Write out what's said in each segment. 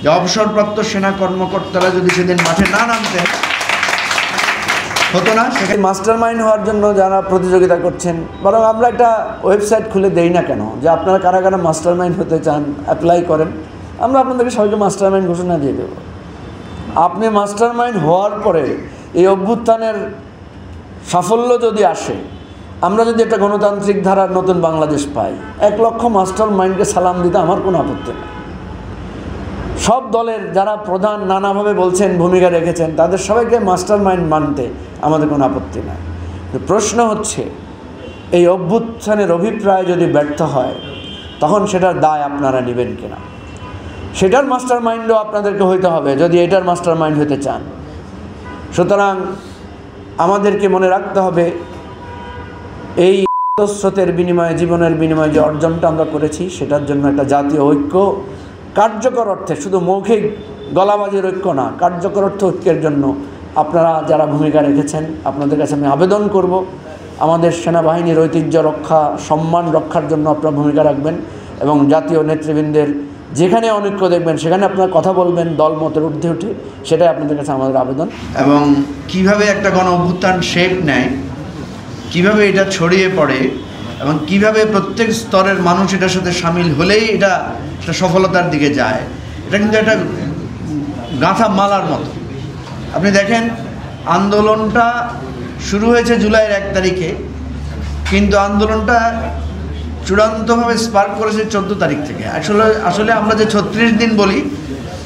যে অবসরপ্রাপ্ত সেনা কর্মকর্তারা যদি সেদিন মাঠে না নামতেন হতো না। সেখানে মাস্টার মাইন্ড হওয়ার জন্য যারা প্রতিযোগিতা করছেন, বরং আমরা একটা ওয়েবসাইট খুলে দেই না কেন, যে আপনারা কারা কারা মাস্টার মাইন্ড হতে চান অ্যাপ্লাই করেন, আমরা আপনাদেরকে সবাইকে মাস্টার মাইন্ড ঘোষণা দিয়ে দেব। আপনি মাস্টার মাইন্ড হওয়ার পরে এই অভ্যুত্থানের সাফল্য যদি আসে, আমরা যদি একটা গণতান্ত্রিক ধারার নতুন বাংলাদেশ পাই, 1 লক্ষ মাস্টার মাইন্ডকে সালাম দিতে আমার কোনো আপত্তি নেই। সব দলের যারা প্রধান নানাভাবে বলছেন ভূমিকা রেখেছেন, তাদের সবাইকে মাস্টার মাইন্ড মানতে আমাদের কোনো আপত্তি নাই। প্রশ্ন হচ্ছে, এই অভ্যুত্থানের অভিপ্রায় যদি ব্যর্থ হয়, তখন সেটার দায় আপনারা নেবেন কিনা। সেটার মাস্টার মাইন্ডও আপনাদেরকে হইতে হবে যদি এটার মাস্টার মাইন্ড হতে চান। সুতরাং আমাদেরকে মনে রাখতে হবে, এই স্রোতের বিনিময়ে, জীবনের বিনিময়ে যে অর্জনটা আমরা করেছি, সেটার জন্য একটা জাতীয় ঐক্য কার্যকর অর্থে, শুধু মৌখিক গলাবাজির ঐক্য না, কার্যকর অর্থে ঐক্যের জন্য আপনারা যারা ভূমিকা রেখেছেন, আপনাদের কাছে আমি আবেদন করব, আমাদের সেনাবাহিনীর ঐতিহ্য রক্ষা, সম্মান রক্ষার জন্য আপনারা ভূমিকা রাখবেন এবং জাতীয় নেতৃবৃন্দের যেখানে অনৈক্য দেখবেন সেখানে আপনারা কথা বলবেন দলমতের ঊর্ধ্বে উঠে, সেটাই আপনাদের কাছে আমাদের আবেদন। এবং কিভাবে একটা গণ অভ্যুত্থান শেপ নেয়, কিভাবে এটা ছড়িয়ে পড়ে এবং কিভাবে প্রত্যেক স্তরের মানুষ এটার সাথে সামিল হলেই এটা একটা সফলতার দিকে যায়, এটা কিন্তু একটা গাঁথা মালার মতো। আপনি দেখেন, আন্দোলনটা শুরু হয়েছে জুলাইয়ের 1 তারিখে, কিন্তু আন্দোলনটা চূড়ান্তভাবে স্পার্ক করেছে 14 তারিখ থেকে। আসলে আমরা যে 36 দিন বলি,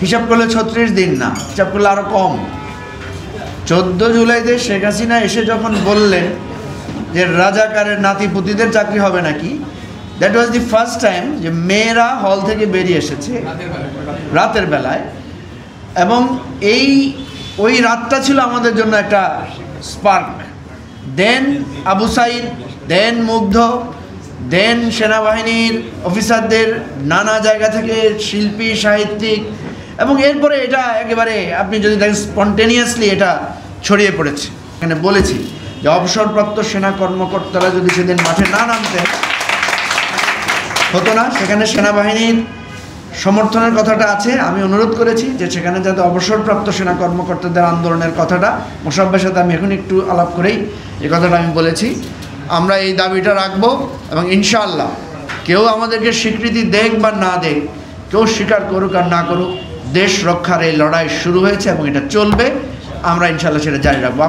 হিসাব করলে 36 দিন না, হিসাব করলে আরও কম। 14 জুলাইতে শেখ হাসিনা এসে যখন বললেন যে রাজাকারের নাতিপুতিদের চাকরি হবে নাকি, that was the first time যে মেয়েরা হল থেকে বেরিয়ে এসেছে রাতের বেলায়। এবং ওই রাতটা ছিল আমাদের জন্য একটা স্পার্ক। দেন আবু সাইদ, দেন মুগ্ধ, দেন সেনাবাহিনীর অফিসারদের নানা জায়গা থেকে শিল্পী, সাহিত্যিক, এবং এরপরে এটা একেবারে আপনি যদি দেখেন স্পন্টেনিয়াসলি এটা ছড়িয়ে পড়েছে। এখানে বলেছি যে অবসরপ্রাপ্ত সেনা কর্মকর্তারা যদি সেদিন মাঠে না নামতেন হতো না। সেখানে সেনাবাহিনীর সমর্থনের কথাটা আছে। আমি অনুরোধ করেছি যে সেখানে যাতে অবসরপ্রাপ্ত সেনা কর্মকর্তাদের আন্দোলনের কথাটা, মোশাররফের সাথে আমি এখন একটু আলাপ করেই এই কথাটা আমি বলেছি। আমরা এই দাবিটা রাখবো এবং ইনশাআল্লাহ কেউ আমাদেরকে স্বীকৃতি দেখ বা না দেখ, কেউ স্বীকার করুক আর না করুক, দেশ রক্ষার এই লড়াই শুরু হয়েছে এবং এটা চলবে। আমরা ইনশাআল্লাহ সেটা জারি রাখবো।